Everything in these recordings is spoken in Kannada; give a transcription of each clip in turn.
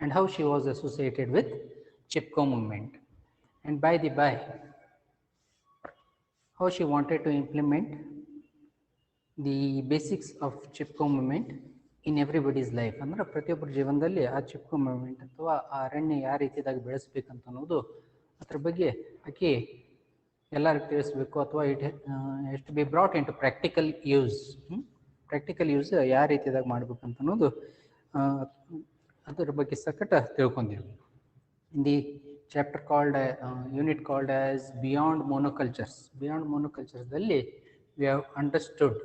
and how she was associated with Chipko movement. And by the by, how she wanted to implement the basics of Chipko movement in everybody's life. ಅಂದ್ರೆ ಪ್ರತಿಯೊಬ್ಬರ ಜೀವನದಲ್ಲಿ ಆ ಚಿಪ್ಕೋ ಮೂವ್ಮೆಂಟ್ ಅಥವಾ ಆ ಅರಣ್ಯ ಯಾವ ರೀತಿಯಾಗಿ ಬೆಳೆಸಬೇಕಂತ ಅನ್ನೋದು ಅದ್ರ ಬಗ್ಗೆ ಆಕೆ ಎಲ್ಲರಿಗೂ ತಿಳಿಸ್ಬೇಕು ಅಥವಾ it be brought into practical use. Practical use ಯಾವ ರೀತಿಯಾಗಿ ಮಾಡ್ಬೇಕಂತ ಅನ್ನೋದು ಅದರ ಬಗ್ಗೆ ಸಕಟ ತಿಳ್ಕೊಂಡಿವಿ. In the chapter called unit called as beyond monocultures. Beyond monocultures dalli we have understood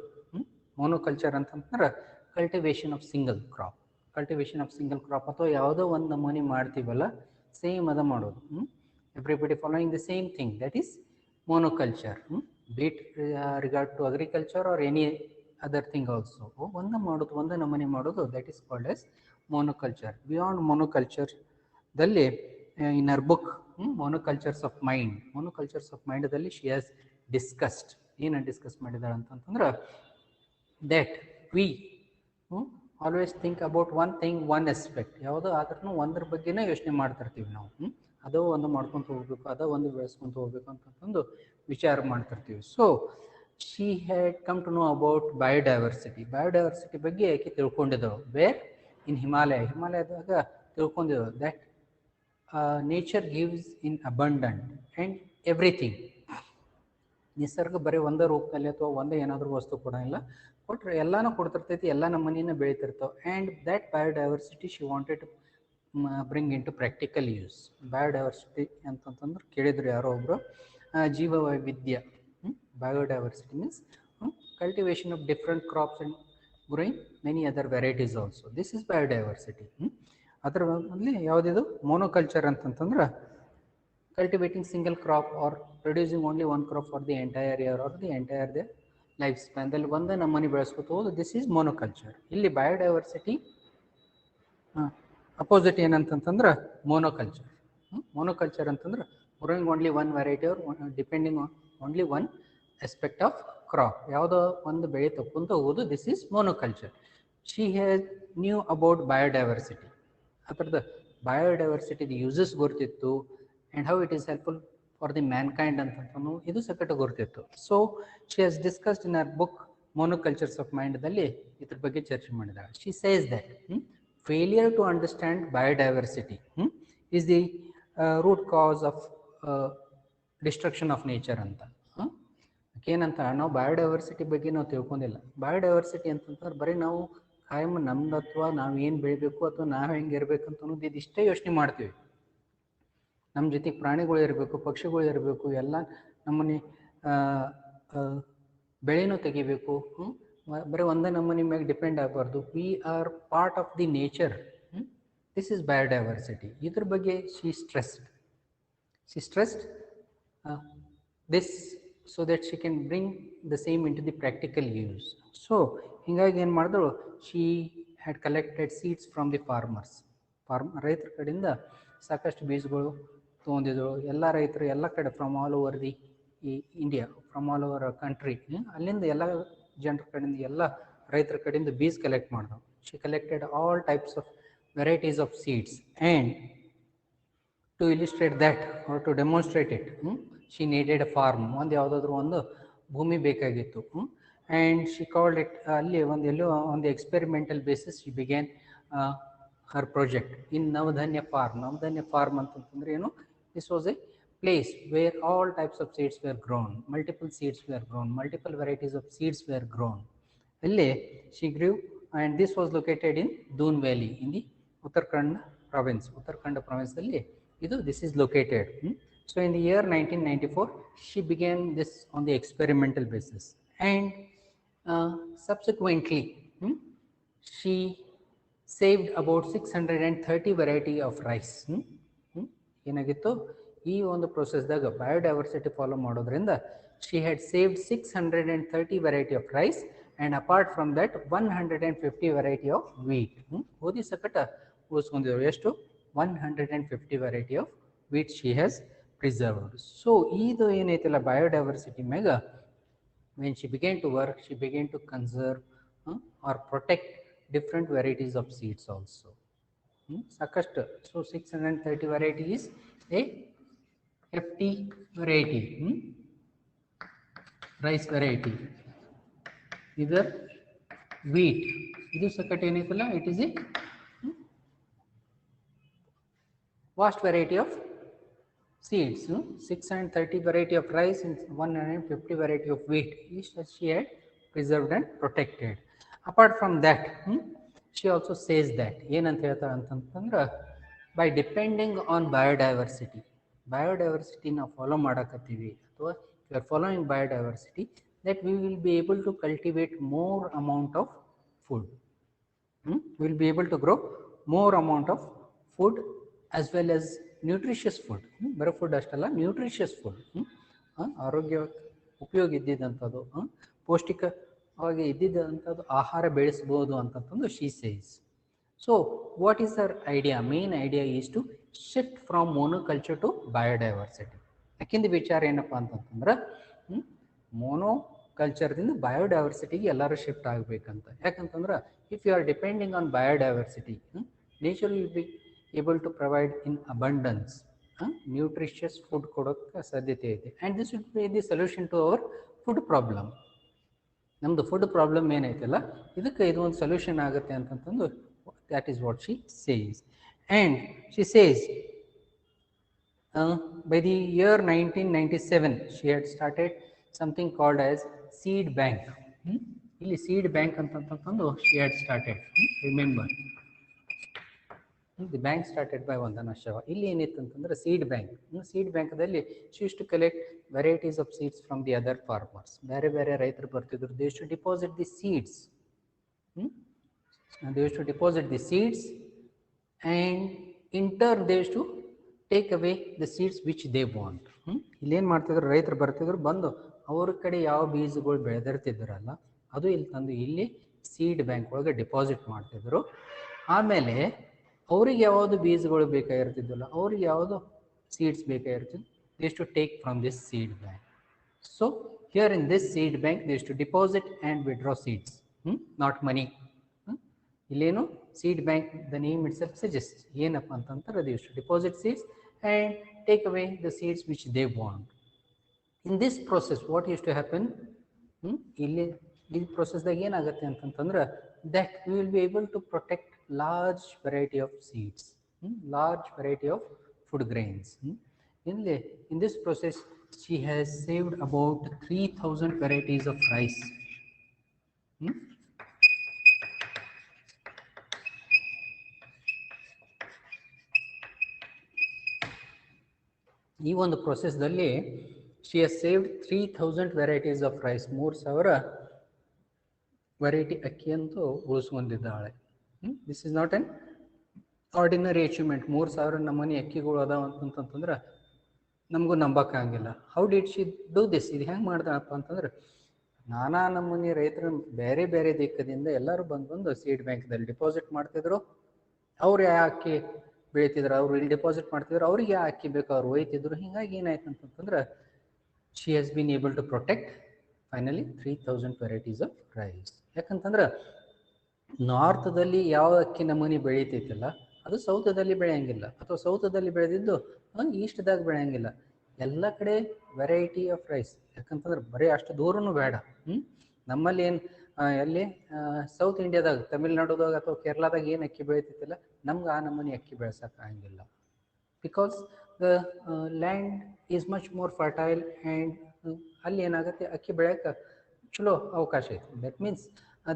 monoculture ಅಂತಂದ್ರೆ cultivation of single crop. Cultivation of single crop ಅಥವಾ ಯಾವುದೋ ಒಂದು ನಮೂನೆ ಮಾಡ್ತೀವಲ್ಲ ಸೇಮ್ ಅದ ಮಾಡೋದು. Everybody following the same thing, that is monoculture. Be it regard to agriculture or any other thing also. ಒಂದು ಮಾಡೋದು, ಒಂದು ನಮೂನೆ ಮಾಡೋದು, that is called as monoculture. Beyond monoculture ದಲ್ಲಿ in her book monocultures of mind, monocultures of mind ದಲ್ಲಿ she has discussed, ಏನು ಡಿಸ್ಕಸ್ ಮಾಡಿದಾಳೆ ಅಂತಂದ್ರೆ that we always think about one thing, one aspect. ಯಾವುದೋ ಆದ್ರೂ ಒಂದ್ರ ಬಗ್ಗೆನೇ ಯೋಚನೆ ಮಾಡ್ತಿರ್ತೀವಿ ನಾವು. ಅದೋ ಒಂದು ಮಾಡ್ಕೊತ ಹೋಗ್ಬೇಕು, ಅದೋ ಒಂದು ಬೆಳೆಸ್ಕೊಂತ ಹೋಗ್ಬೇಕು ಅಂತಂದು ವಿಚಾರ ಮಾಡ್ತಿರ್ತೀವಿ. So she had come to know about biodiversity. Biodiversity ಬಗ್ಗೆ ಆಕೆ ತಿಳ್ಕೊಂಡಿದ್ದವು. ವೇರ್ ಇನ್ ಹಿಮಾಲಯದಾಗ ತಿಳ್ಕೊಂಡಿದ್ದವು that nature gives in abundant and everything. ನಿಸರ್ಗ ಬರೀ ಒಂದೇ ರೂಪದಲ್ಲಿ ಅಥವಾ ಒಂದೇ ಏನಾದರೂ ವಸ್ತು ಕೂಡ ಇಲ್ಲ, ಕೊಟ್ಟರೆ ಎಲ್ಲನೂ ಕೊಡ್ತಿರ್ತೈತಿ, ಎಲ್ಲ ನಮ್ಮನೆಯನ್ನ ಬೆಳೀತಿರ್ತಾವೆ. And that biodiversity she wanted to bring into practical use. Biodiversity ಅಂತಂತಂದ್ರೆ ಕೇಳಿದ್ರು ಯಾರೋ ಒಬ್ಬರು, ಜೀವ ವೈವಿಧ್ಯ. Biodiversity means cultivation of different crops and growing many other varieties also. This is biodiversity. ಅದರಲ್ಲಿ ಯಾವುದಿದು ಮೋನೋಕಲ್ಚರ್ ಅಂತಂತಂದ್ರೆ cultivating single crop or producing only one crop for the entire year or the entire day life ಸ್ಪ್ಯಾನ್ದಲ್ಲಿ ಒಂದೇ ನಮ್ಮನೆ ಬೆಳೆಸ್ಕೊತ ಹೋದು, ದಿಸ್ ಈಸ್ ಮೋನೋಕಲ್ಚರ್. ಇಲ್ಲಿ ಬಯೋಡೈವರ್ಸಿಟಿ ಅಪೋಸಿಟ್ ಏನಂತಂದ್ರೆ ಮೋನೋಕಲ್ಚರ್. ಮೋನೋಕಲ್ಚರ್ ಅಂತಂದ್ರೆ growing only one variety or depending on only one aspect of crop, ಯಾವುದೋ ಒಂದು ಬೆಳೆ ತಕ್ಕೊಂತ ಹೋಗೋದು, this is monoculture. She has knew about biodiversity. ಅದರದ್ದು ಬಯೋಡೈವರ್ಸಿಟಿದು ಯೂಸಸ್ ಗೊತ್ತಿತ್ತು and how it is helpful for the mankind ಅಂತಂತನೂ ಇದು ಸಕಟ ಗೊತ್ತಿತ್ತು. So she has discussed in our book monocultures of mind ದಲ್ಲಿ ಇದ್ರ ಬಗ್ಗೆ ಚರ್ಚೆ ಮಾಡಿದಾಳೆ. She says that failure to understand biodiversity is the root cause of destruction of nature ಅಂತ. ಏನಂತ ನಾವು ಬಯೋಡೈವರ್ಸಿಟಿ ಬಗ್ಗೆ ನಾವು ತಿಳ್ಕೊಂಡಿಲ್ಲ. ಬಯೋಡೈವರ್ಸಿಟಿ ಅಂತಂದ್ರೆ ಬರೀ ನಾವು ಕಾಯಂ ನಮ್ದು ಅಥವಾ ನಾವು ಏನು ಬೆಳಿಬೇಕು ಅಥವಾ ನಾವು ಹೆಂಗೆ ಇರಬೇಕಂತ ಅನ್ನೋದು ಇದಿಷ್ಟೇ ಯೋಚನೆ ಮಾಡ್ತೀವಿ. ನಮ್ಮ ಜೊತೆಗೆ ಪ್ರಾಣಿಗಳು ಇರಬೇಕು, ಪಕ್ಷಿಗಳು ಇರಬೇಕು, ಎಲ್ಲ ನಮ್ಮನೆ ಬೆಳೆನೂ ತೆಗಿಬೇಕು, ಬರೀ ಒಂದೇ ನಮ್ಮನೆ ಮ್ಯಾಗ ಡಿಪೆಂಡ್ ಆಗಬಾರ್ದು. We are part of the nature. This is biodiversity. ಇದ್ರ ಬಗ್ಗೆ she stressed this so that she can bring the same into the practical use. So ಹೀಗಾಗಿ ಏನು ಮಾಡಿದ್ರು, she had collected seeds from the ರೈತರ ಕಡೆಯಿಂದ ಸಾಕಷ್ಟು ಬೀಜಗಳು ತೊಗೊಂಡಿದ್ರು. ಎಲ್ಲ ರೈತರು ಎಲ್ಲ ಕಡೆ from all over the India, from all over country, ಅಲ್ಲಿಂದ ಎಲ್ಲ ಜನರ ಕಡೆಯಿಂದ, ಎಲ್ಲ ರೈತರ ಕಡೆಯಿಂದ ಬೀಜ ಕಲೆಕ್ಟ್ ಮಾಡಿದ್ರು. She collected all types of varieties of seeds and to illustrate that or to demonstrate it she needed a farm. ಒಂದು ಯಾವುದಾದ್ರೂ ಒಂದು ಭೂಮಿ ಬೇಕಾಗಿತ್ತು. ಆ್ಯಂಡ್ ಶಿ ಕಾಲ್ಡ್ ಇಟ್, ಅಲ್ಲಿ ಎಲ್ಲೋ ಒಂದು experimental basis she began her project in Navadhanya farm. Navadhanya farm ಅಂತಂದ್ರೆ ಏನು? This was a place where all types of seeds were grown, multiple seeds were grown, multiple varieties of seeds were grown. Alle she grew, and this was located in Doon Valley in the Uttarakhand province alli idu this is located. So in the year 1994 she began this on the experimental basis, and subsequently she saved about 630 variety of rice. ಏನಾಗಿತ್ತು, ಈ ಒಂದು ಪ್ರೊಸೆಸ್ದಾಗ ಬಯೋಡೈವರ್ಸಿಟಿ ಫಾಲೋ ಮಾಡೋದ್ರಿಂದ she had saved 630 variety of rice and apart from that 150 variety of wheat. ಓದಿ ಸಕಟ ಉಳಿಸ್ಕೊಂಡಿದ್ರು. ಎಷ್ಟು? 150 variety of wheat she has preserved. So ಇದು ಏನೈತಿಲ್ಲ ಬಯೋಡೈವರ್ಸಿಟಿ ಮ್ಯಾಗ when she began to work, she began to conserve or protect different varieties of seeds also. ಸಾಕಷ್ಟು. So 630 variety is A FT variety, rice variety. Either wheat, ಇದು ಸಕಟ್ ಏನೈತಲ್ಲ, it is A vast variety of seeds. 630 variety of rice and 150 variety of wheat. Each she had preserved and protected. Apart from that, she also says that ಏನಂತ ಹೇಳ್ತಾರೆ ಅಂತಂತಂದ್ರೆ, by depending on biodiversity, biodiversity ನಾವು ಫಾಲೋ ಮಾಡಕತ್ತೀವಿ ಅಥವಾ we are following biodiversity, that we will be able to cultivate more amount of food. We will be able to grow more amount of food as well as nutritious food. ಬರೋ ಫುಡ್ ಅಷ್ಟಲ್ಲ, ನ್ಯೂಟ್ರಿಷಿಯಸ್ ಫುಡ್, ಆರೋಗ್ಯ ಉಪಯೋಗ ಇದ್ದಿದ್ದಂಥದ್ದು, ಪೌಷ್ಟಿಕವಾಗಿ ಇದ್ದಿದ್ದಂಥದ್ದು ಆಹಾರ ಬೆಳೆಸ್ಬೋದು ಅಂತಂದು she says. So what is our idea? Main idea is to shift from monoculture to biodiversity. ಯಾಕಿಂದ ವಿಚಾರ ಏನಪ್ಪ ಅಂತಂತಂದ್ರೆ, ಮೋನೋಕಲ್ಚರ್ದಿಂದ ಬಯೋಡೈವರ್ಸಿಟಿಗೆ ಎಲ್ಲರೂ ಶಿಫ್ಟ್ ಆಗಬೇಕಂತ. ಯಾಕಂತಂದ್ರೆ if you are depending on biodiversity, nature will be able to provide in abundance nutritious food ಕೊಡೋಕ್ಕೆ ಸಾಧ್ಯತೆ ಐತೆ. And this will be the solution to our food problem. ನಮ್ಮದು ಫುಡ್ ಪ್ರಾಬ್ಲಮ್ ಏನೈತಲ್ಲ, ಇದಕ್ಕೆ ಇದು ಒಂದು ಸೊಲ್ಯೂಷನ್ ಆಗುತ್ತೆ ಅಂತಂತಂದು that is what she says. And she says by the year 1997 she had started something called as seed bank. ಇಲ್ಲಿ seed bank ಅಂತಂತಂದು she had started. Remember, the bank started by Vandana Shiva. ಇಲ್ಲಿ ಏನಿತ್ತು ಅಂತಂದ್ರೆ seed bank. seed bankದಲ್ಲಿ she used to collect varieties of seeds from the other farmers. ಬೇರೆ ಬೇರೆ ರೈತರು ಬರ್ತಿದ್ರು, they used to deposit the seeds. And they used to deposit the seeds, and in turn they used to take away the seeds which they want. ಇಲ್ಲೇನು ಮಾಡ್ತಿದ್ರು, ರೈತರು ಬರ್ತಿದ್ರು, ಬಂದು ಅವ್ರ ಕಡೆ ಯಾವ ಬೀಜಗಳು ಬೆಳೆದಿರ್ತಿದ್ರಲ್ಲ ಅದು ಇಲ್ಲಿ ತಂದು ಇಲ್ಲಿ ಸೀಡ್ ಬ್ಯಾಂಕ್ ಒಳಗೆ ಡಿಪಾಸಿಟ್ ಮಾಡ್ತಿದ್ರು. ಆಮೇಲೆ ಅವ್ರಿಗೆ ಯಾವುದು ಬೀಜಗಳು ಬೇಕಾಗಿರ್ತಿದ್ವಲ್ಲ, ಅವ್ರಿಗೆ ಯಾವುದು seeds ಬೇಕಾಗಿರ್ತಿದ್ವು, they used to take from this seed bank. So here in this seed bank they used to deposit and withdraw seeds, not money. ಇಲ್ಲೇನು seed bank, the name it self suggest ಏನಪ್ಪ ಅಂತಂತಾರೆ, they used to deposit seeds and take away the seeds which they want. In this process what used to happen, ಇಲ್ಲಿ ಈ ಪ್ರೊಸೆಸ್ದಾಗ ಏನಾಗುತ್ತೆ ಅಂತಂತಂದ್ರೆ, that we will be able to protect large variety of seeds, large variety of food grains. In this process she has saved about 3000 varieties of rice. ಈ ಒಂದು ಪ್ರೊಸೆಸ್ದಲ್ಲಿ she has saved 3000 varieties of rice. 3000 variety ಅಕ್ಕಿಯಂತೂ ಉಳಿಸ್ಕೊಂಡಿದ್ದಾಳೆ. This is not an ordinary achievement. 3000 ನಮೂನಿ ಅಕ್ಕಿಗಳು ಅದಾವ ಅಂತಂತಂದ್ರೆ ನಮಗೂ ನಂಬಕ್ಕಾಗಿಲ್ಲ. How did she do this? ಇದು ಹೆಂಗೆ ಮಾಡ್ದಪ್ಪ ಅಂತಂದ್ರೆ, ನಾನಾ ನಮೂನಿ ರೈತರು ಬೇರೆ ಬೇರೆ ದಿಕ್ಕದಿಂದ ಎಲ್ಲರೂ ಬಂದು ಸೀಡ್ ಬ್ಯಾಂಕ್ದಲ್ಲಿ ಡಿಪಾಸಿಟ್ ಮಾಡ್ತಿದ್ರು. ಅವ್ರು ಯಾವ ಅಕ್ಕಿ ಬೆಳೀತಿದ್ರು, ಅವ್ರು ಇಲ್ಲಿ ಡೆಪಾಸಿಟ್ ಮಾಡ್ತಿದ್ರು, ಅವ್ರಿಗೆ ಯಾವ ಅಕ್ಕಿ ಬೇಕು ಅವ್ರು ಒಯ್ತಿದ್ರು. ಹೀಗಾಗಿ ಏನಾಯ್ತು ಅಂತಂತಂದ್ರೆ, she has been able to protect finally 3000 varieties of rice. ಯಾಕಂತಂದ್ರೆ ನಾರ್ತದಲ್ಲಿ ಯಾವ ಅಕ್ಕಿ ನಮೂನಿ ಬೆಳೀತೈತಿಲ್ಲ ಅದು ಸೌತದಲ್ಲಿ ಬೆಳೆಯಂಗಿಲ್ಲ, ಅಥವಾ ಸೌತದಲ್ಲಿ ಬೆಳೆದಿದ್ದು ಈಸ್ಟ್ದಾಗ ಬೆಳೆಯಂಗಿಲ್ಲ. ಎಲ್ಲ ಕಡೆ ವೆರೈಟಿ ಆಫ್ ರೈಸ್. ಯಾಕಂತಂದ್ರೆ ಬರೀ ಅಷ್ಟು ದೂರನೂ ಬೇಡ. ನಮ್ಮಲ್ಲಿ ಏನು ಎಲ್ಲಿ ಸೌತ್ ಇಂಡಿಯಾದಾಗ, ತಮಿಳ್ನಾಡುದಾಗ ಅಥವಾ ಕೇರಳದಾಗ ಏನು ಅಕ್ಕಿ ಬೆಳೀತಿತ್ತಿಲ್ಲ, ನಮ್ಗೆ ಆ ನಮೂನಿ ಅಕ್ಕಿ ಬೆಳೆಸೋಕ್ಕಾಗಿಲ್ಲ. Because the land is much more fertile and ಅಲ್ಲಿ ಏನಾಗುತ್ತೆ, ಅಕ್ಕಿ ಬೆಳೆಯೋಕ್ಕೆ ಚಲೋ ಅವಕಾಶ ಐತೆ. That means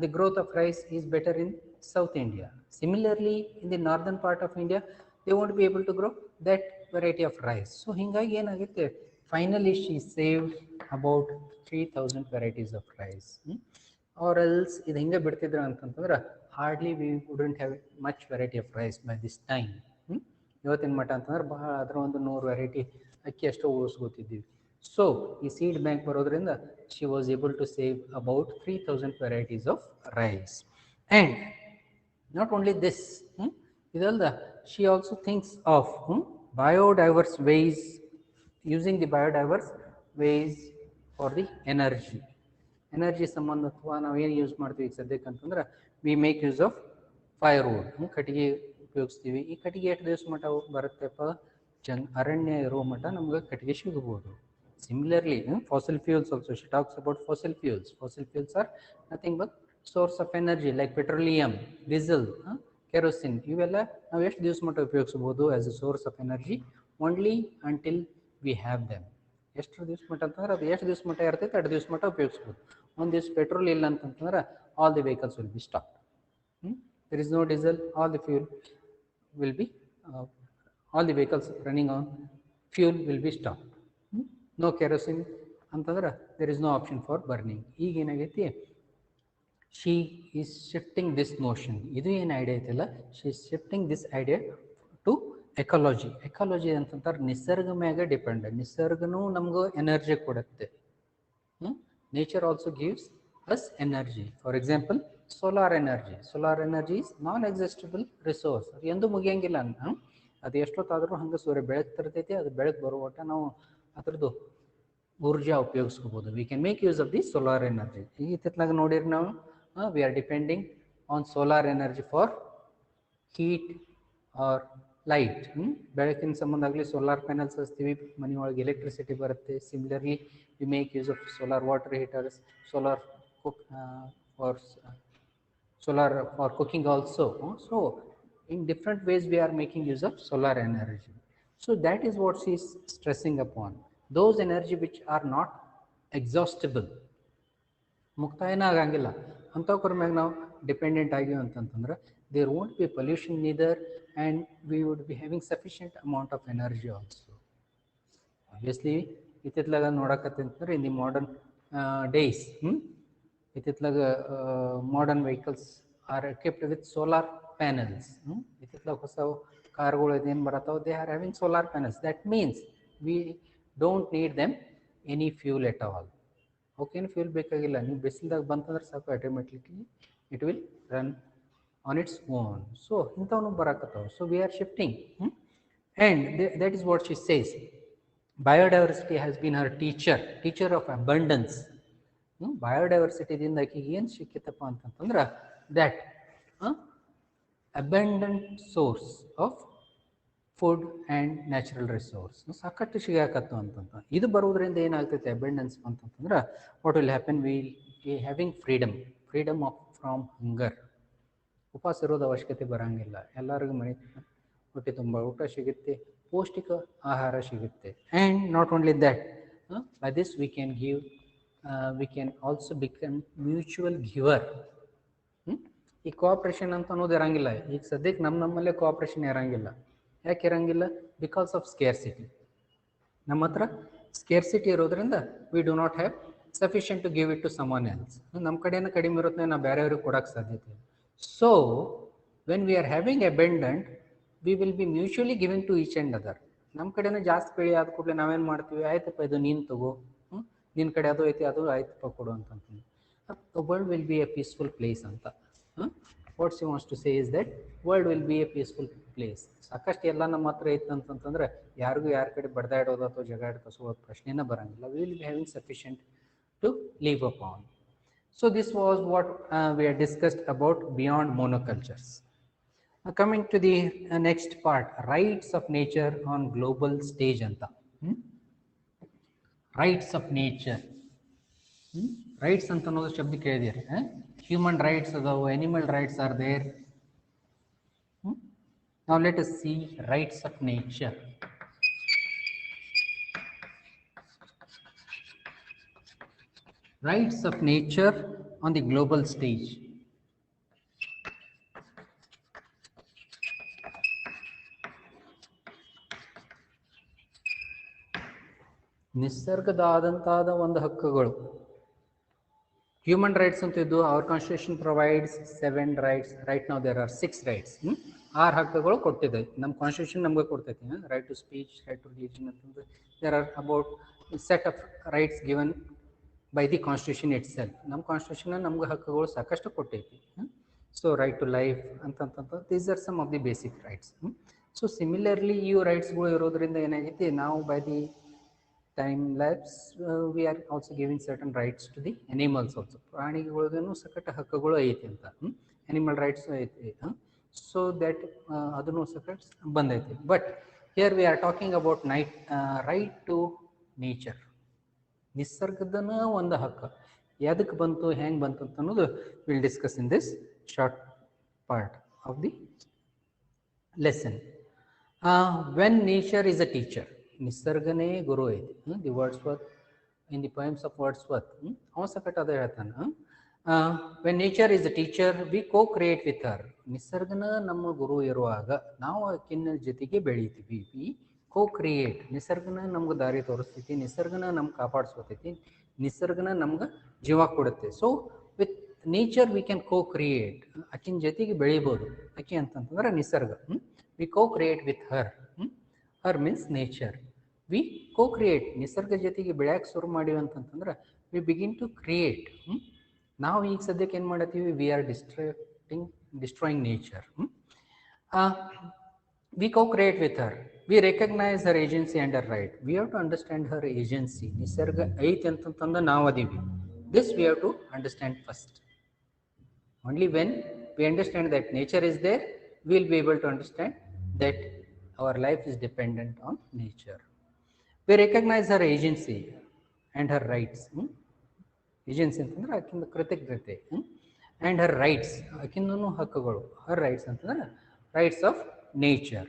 the growth of rice is better in south India. Similarly in the northern part of India they want be able to grow that variety of rice. So ಹೀಗಾಗಿ ಏನಾಗುತ್ತೆ, finally she saved about 3000 varieties of rice. Or else ಇದು ಹಿಂಗೆ ಬಿಡ್ತಿದ್ರು ಅಂತಂತಂದ್ರೆ hardly we wouldn't have much variety of rice by this time. ಇವತ್ತಿನ ಮಟ್ಟ ಅಂತಂದ್ರೆ ಬಹಳ ಅದರ ಒಂದು 100 ವೆರೈಟಿ ಅಕ್ಕಿ ಅಷ್ಟೋ ಉಳಿಸ್ಕೋತಿದ್ದೀವಿ. ಸೊ ಈ ಸೀಡ್ ಬ್ಯಾಂಕ್ ಬರೋದ್ರಿಂದ she was able to save about 3000 varieties of rice. And not only this, ಇದಲ್ದ she also thinks of biodiverse ways, using the biodiverse ways for the energy ಸಂಬಂಧ. ಅಥವಾ ನಾವು ಏನು ಯೂಸ್ ಮಾಡ್ತೀವಿ ಈಗ ಸದ್ಯಕ್ಕೆ ಅಂತಂದ್ರೆ, we make use of firewood. ಕಟ್ಟಿಗೆ ಉಪಯೋಗಿಸ್ತೀವಿ. ಈ ಕಟ್ಟಿಗೆ ಎಷ್ಟು ದಿವಸ ಮಟ್ಟ ಬರುತ್ತೆಪ್ಪ, ಅರಣ್ಯ ಇರೋ ಮಟ್ಟ ನಮ್ಗೆ ಕಟ್ಟಿಗೆ ಸಿಗಬಹುದು. Similarly, fossil fuels also, she talks about fossil fuels. Fossil fuels are nothing but source of energy like petroleum, diesel, kerosene. ಇವೆಲ್ಲ ನಾವು ಎಷ್ಟು ದಿವಸ ಮಟ್ಟ ಉಪಯೋಗಿಸಬಹುದು as a source of energy? Only until we have them. ಎಷ್ಟು ದಿವಸ ಮಟ್ಟ ಅಂತಂದ್ರೆ ಅದು ಎಷ್ಟು ದಿವಸ ಮಟ್ಟ ಇರ್ತೈತೆ ಅಷ್ಟು ದಿವಸ ಮಟ್ಟ ಉಪಯೋಗಿಸ್ಬೋದು. ಒಂದು ದಿವಸ ಪೆಟ್ರೋಲ್ ಇಲ್ಲ ಅಂತಂತಂದ್ರೆ all the vehicles will be stop. There is no diesel, all the fuel will be all the vehicles running on fuel will be stopped. No kerosene ಅಂತಂದ್ರೆ there is no option for burning. ಈಗ ಏನಾಗೈತಿ, she is shifting this notion. ಇದು ಏನು ಐಡಿಯಾ ಐತಿಲ್ಲ, she is shifting this idea to ecology. Ecology ಅಂತಂದ್ರೆ ನಿಸರ್ಗ ಮ್ಯಾಗ ಡಿಪೆಂಡ್. ನಿಸರ್ಗನೂ ನಮಗೂ ಎನರ್ಜಿ ಕೊಡುತ್ತೆ. Nature also gives us energy. For example solar energy. Solar energy is non exhaustible resource. ಅದು ಎಂದೂ ಮುಗಿಯಂಗಿಲ್ಲ. ಅದು ಎಷ್ಟೊತ್ತಾದರೂ ಹಂಗೆ ಸೂರ್ಯ ಬೆಳಕು ತರ್ತೈತಿ, ಅದು ಬೆಳಕು ಬರುವಟ ನಾವು ಅದ್ರದ್ದು ಊರ್ಜಾ ಉಪಯೋಗಿಸ್ಕೋಬೋದು. We can make use of the solar energy. ಈಗ ಇತ್ತಿತ್ಲಾಗ ನೋಡಿರಿ ನಾವು we are depending on solar energy for heat or light. ಬೆಳಕಿನ ಸಂಬಂಧ ಆಗಲಿ ಸೋಲಾರ್ ಪ್ಯಾನಲ್ಸ್ ಹಚ್ತೀವಿ, ಮನೆಯೊಳಗೆ ಎಲೆಕ್ಟ್ರಿಸಿಟಿ ಬರುತ್ತೆ. Similarly we make use of solar water heaters, solar or solar for cooking also. So in different ways we are making use of solar energy. So that is what she is stressing upon. Those energy which are not exhaustible, ಮುಕ್ತಾಯನ ಆಗಂಗಿಲ್ಲ ಅಂಥವ್ರ ಮ್ಯಾಗ ನಾವು ಡಿಪೆಂಡೆಂಟ್ ಆಗಿವಿ ಅಂತಂತಂದ್ರೆ there won't be pollution neither, and we would be having sufficient amount of energy also. Obviously ಇತ್ತಿತ್ಲಾಗ ನೋಡಕತ್ತಂತಂದ್ರೆ in the modern days, ಇತ್ತಿತ್ಲಾಗ modern vehicles are equipped with solar panels. ಇತ್ತಿತ್ಲಾಗ ಹೊಸ ಕಾರ್ಗಳು ಇದೇನು ಬರತ್ತಾವ, they are having solar panels. That means we don't need them any fuel at all. ಅವಕ್ಕೇನು ಫ್ಯೂಲ್ ಬೇಕಾಗಿಲ್ಲ. ನೀವು ಬಿಸಿಲ್ದಾಗ ಬಂತಂದ್ರೆ ಸಾಕು, automatically it will run on its own. So ಇಂಥವನು ಬರಾಕತ್ತಾವ. So we are shifting, and that is what she says. Biodiversity has been her teacher of abundance. ಬಯೋಡೈವರ್ಸಿಟಿದಿಂದ ಆಕೆಗೆ ಏನು ಸಿಕ್ಕಿತಪ್ಪ ಅಂತಂತಂದ್ರೆ that abundant source of food and natural resource ಸಾಕಷ್ಟು ಸಿಗಾಕತ್ತು ಅಂತಂತ. ಇದು ಬರೋದ್ರಿಂದ ಏನಾಗ್ತೈತೆ ಅಬಂಡೆನ್ಸ್ ಅಂತಂತಂದ್ರೆ what will happen, will be having freedom of from hunger. ಉಪವಾಸ ಇರೋದು ಅವಶ್ಯಕತೆ ಬರೋಂಗಿಲ್ಲ. ಎಲ್ಲರಿಗೂ ಮನೆ ಹೊಟ್ಟೆ ತುಂಬ ಊಟ ಸಿಗುತ್ತೆ, ಪೌಷ್ಟಿಕ ಆಹಾರ ಸಿಗುತ್ತೆ. And not only that, by this we can give we can also become mutual giver. ಈ ಕೋಆಪ್ರೇಷನ್ ಅಂತ ಅನ್ನೋದು ಇರಂಗಿಲ್ಲ. ಈಗ ಸದ್ಯಕ್ಕೆ ನಮ್ಮಲ್ಲೇ ಕೋಆಪ್ರೇಷನ್ ಇರಂಗಿಲ್ಲ. ಯಾಕೆ ಇರಂಗಿಲ್ಲ? Because of scarcity. ನಮ್ಮ ಹತ್ರ ಸ್ಕೇರ್ಸಿಟಿ ಇರೋದ್ರಿಂದ we do not have sufficient to give it to someone else. ನಮ್ಮ ಕಡೆಯಿಂದ ಕಡಿಮೆ ಇರುತ್ತೆ, ನಾವು ಬೇರೆಯವ್ರಿಗೆ ಕೊಡೋಕ್ಕೆ ಸಾಧ್ಯತೆ ಇಲ್ಲ. So when we are having abundant, we will be mutually giving to each and other. ನಮ್ಮ ಕಡೆನೂ ಜಾಸ್ತಿ ಬೆಳೆ ಆದ ಕೂಡಲೇ ನಾವೇನು ಮಾಡ್ತೀವಿ, ಆಯ್ತಪ್ಪ ಇದು ನೀನು ತಗೋ, ನಿನ್ನ ಕಡೆ ಅದು ಐತಿ ಅದು ಆಯ್ತಪ್ಪ ಕೊಡು ಅಂತಂತೀನಿ. The world will be a peaceful place ಅಂತ. What she wants to say is that world will be a peaceful place. ಸಾಕಷ್ಟು ಎಲ್ಲ ನಮ್ಮ ಹತ್ರ ಇತ್ತಂತಂತಂದ್ರೆ ಯಾರಿಗೂ ಯಾರ ಕಡೆ ಬಡ್ದಾಡೋದು ಅಥವಾ ಜಗಾಡ ಕಸೋದು ಪ್ರಶ್ನೆನೇ ಬರೋಂಗಿಲ್ಲ. We will be having sufficient to live upon. So this was what we are discussed about beyond monocultures. Coming to the next part, rights of nature on global stage ಅಂತ. Rights of nature. ರೈಟ್ಸ್ ಅಂತ ಅನ್ನೋದು ಶಬ್ದ ಕೇಳಿದಿರಿ. ಹ್ಯೂಮನ್ ರೈಟ್ಸ್ ಅದಾವು, animal rights are there. Now let us see rights of nature. Rights of nature on the global stage. ನಿಸರ್ಗದಾದಂತಾದ ಒಂದು ಹಕ್ಕುಗಳು. ಹ್ಯೂಮನ್ ರೈಟ್ಸ್ ಅಂತ ಇದ್ದು, our constitution provides 7 rights. Right now there are 6 rights. 6 ಹಕ್ಕುಗಳು ಕೊಟ್ಟಿದೆ ನಮ್ಮ ಕಾನ್ಸ್ಟಿಟ್ಯೂಷನ್, ನಮಗೆ ಕೊಡ್ತೈತಿ. Right to speech, right to religion ಅಂತಂದ್ರೆ there are about set of rights given by the constitution itself. ನಮ್ಮ ಕಾನ್ಸ್ಟಿಟ್ಯೂಷನ್ ನಮ್ಗೆ ಹಕ್ಕುಗಳು ಸಾಕಷ್ಟು ಕೊಟ್ಟೈತಿ. ಸೊ ರೈಟ್ ಟು ಲೈಫ್ ಅಂತಂತ these are some of the basic rights. So similarly ಇವು ರೈಟ್ಸ್ಗಳು ಇರೋದ್ರಿಂದ ಏನಾಗೈತಿ, ನಾವು by the time lapse we are also giving certain rights to the animals also. ಪ್ರಾಣಿಗಳಿಗೂ ಸಕಟ ಹಕ್ಕುಗಳು ಐತಿ ಅಂತ. ಅನಿಮಲ್ ರೈಟ್ಸ್ ಐತಿ. ಸೊ ದಟ್ ಅದನ್ನು ಸಹ ಬಂದೈತಿ. But here we are talking about right to nature. ನಿಸರ್ಗದನ ಒಂದು ಹಕ್ಕು ಎದಕ್ಕೆ ಬಂತು, ಹೆಂಗೆ ಬಂತು ಅಂತ ಅನ್ನೋದು will discuss in this short part of the lesson. When nature is a teacher, ನಿಸರ್ಗನೇ ಗುರು ಐತಿ. The Wordsworth in the poems of Wordsworth ಅವ ಸಕಟ್ ಅದೇ ಹೇಳ್ತಾನೆ. When nature is a teacher we co create with her. ನಿಸರ್ಗನ ನಮ್ಮ ಗುರು ಇರುವಾಗ ನಾವು ಆಕಿನ ಜೊತೆಗೆ ಬೆಳಿತೀವಿ. V co create. ನಿಸರ್ಗನ ನಮ್ಗೆ ದಾರಿ ತೋರಿಸ್ತೈತಿ, ನಿಸರ್ಗನ ನಮ್ಗೆ ಕಾಪಾಡಿಸ್ಕೊತೈತಿ, ನಿಸರ್ಗನ ನಮ್ಗೆ ಜೀವ ಕೊಡುತ್ತೆ. So with nature we can co create. ಆಕಿನ ಜೊತೆಗೆ ಬೆಳಿಬೋದು. ಆಕೆ ಅಂತಂತಂದ್ರೆ ನಿಸರ್ಗ. We co create with her. Her means nature. We co create. ನಿಸರ್ಗ ಜೊತೆಗೆ ಬೆಳೆಯಕ್ಕೆ ಶುರು ಮಾಡಿವಿ ಅಂತಂತಂದ್ರೆ ವಿ ಬಿಗಿನ್ ಟು ಕ್ರಿಯೇಟ್. ನಾವು ಈಗ ಸದ್ಯಕ್ಕೆ ಏನು ಮಾಡತ್ತೀವಿ, we are destroying nature. We co create with her. We recognise her agency and her right. We have to understand her agency. ನಿಸರ್ಗ ಐತಿ ಅಂತಂತಂದು ನಾವು ಅದೀವಿ. This we have to understand first. Only when we understand that nature is there, we will be able to understand that our life is dependent on nature. We recognize her agency and her rights. Agency ಅಂತಂದ್ರೆ ಆಕಿಂದ ಕೃತಜ್ಞತೆ. ಆ್ಯಂಡ್ ಹರ್ ರೈಟ್ಸ್, ಆಕಿಂದೂ ಹಕ್ಕುಗಳು. ಹರ್ ರೈಟ್ಸ್ ಅಂತಂದ್ರೆ rights of nature.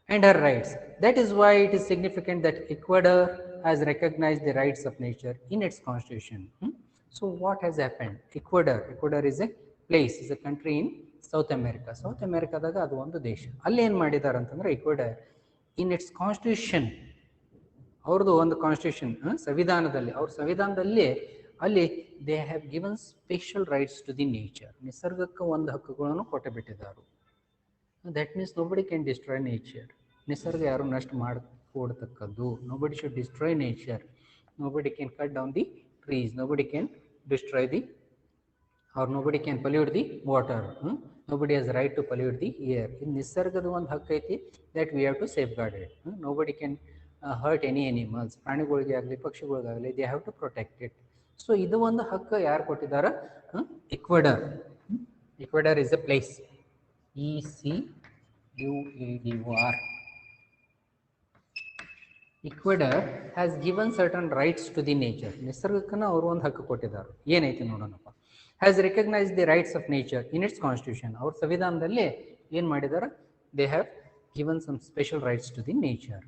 And her rights. That is why it is significant that Ecuador has recognized the rights of nature in its constitution. So what has happened? Ecuador is a place, is a country in South America. South America daga adu ಒಂದು ದೇಶ. ಅಲ್ಲಿ ಏನು ಮಾಡಿದ್ದಾರೆ ಅಂತಂದ್ರೆ Ecuador in its constitution, ಅವ್ರದ್ದು ಒಂದು ಕಾನ್ಸ್ಟಿಟ್ಯೂಷನ್, ಸಂವಿಧಾನದಲ್ಲಿ, ಅವ್ರ ಸಂವಿಧಾನದಲ್ಲಿ ಅಲ್ಲಿ they have given special rights to the nature. ನಿಸರ್ಗಕ್ಕೆ ಒಂದು ಹಕ್ಕುಗಳನ್ನು ಕೊಟ್ಟು ಬಿಟ್ಟಿದ್ದಾರೆ. That means nobody can destroy nature. ನಿಸರ್ಗ ಯಾರು ನಷ್ಟ ಮಾಡಿಕೊಡ್ತಕ್ಕದ್ದು. Nobody should destroy nature. Nobody can cut down the trees. Nobody can destroy the or nobody can pollute the water. Nobody has right to pollute the air. ಇದು ನಿಸರ್ಗದ ಒಂದು ಹಕ್ಕು ಐತಿ. That we have to safeguard it. Nobody can hurt any animals. ಪ್ರಾಣಿಗಳಿಗೆ ಆಗಲಿ ಪಕ್ಷಿಗಳಿಗಾಗಲಿ they have to protect it. So ಇದು ಒಂದು ಹಕ್ಕು ಯಾರು ಕೊಟ್ಟಿದ್ದಾರೆ? Ecuador. Ecuador is a place. ECUADOR. Ecuador has given certain rights to the nature. ನಿಸರ್ಗಕ್ಕನ ಅವರು ಒಂದು ಹಕ್ಕು ಕೊಟ್ಟಿದ್ದಾರೆ. ಏನೈತಿ ನೋಡೋಣಪ್ಪ. Has recognized the rights of nature in its constitution. ಅವ್ರ ಸಂವಿಧಾನದಲ್ಲಿ ಏನು ಮಾಡಿದ್ದಾರೆ? They have given some special rights to the nature.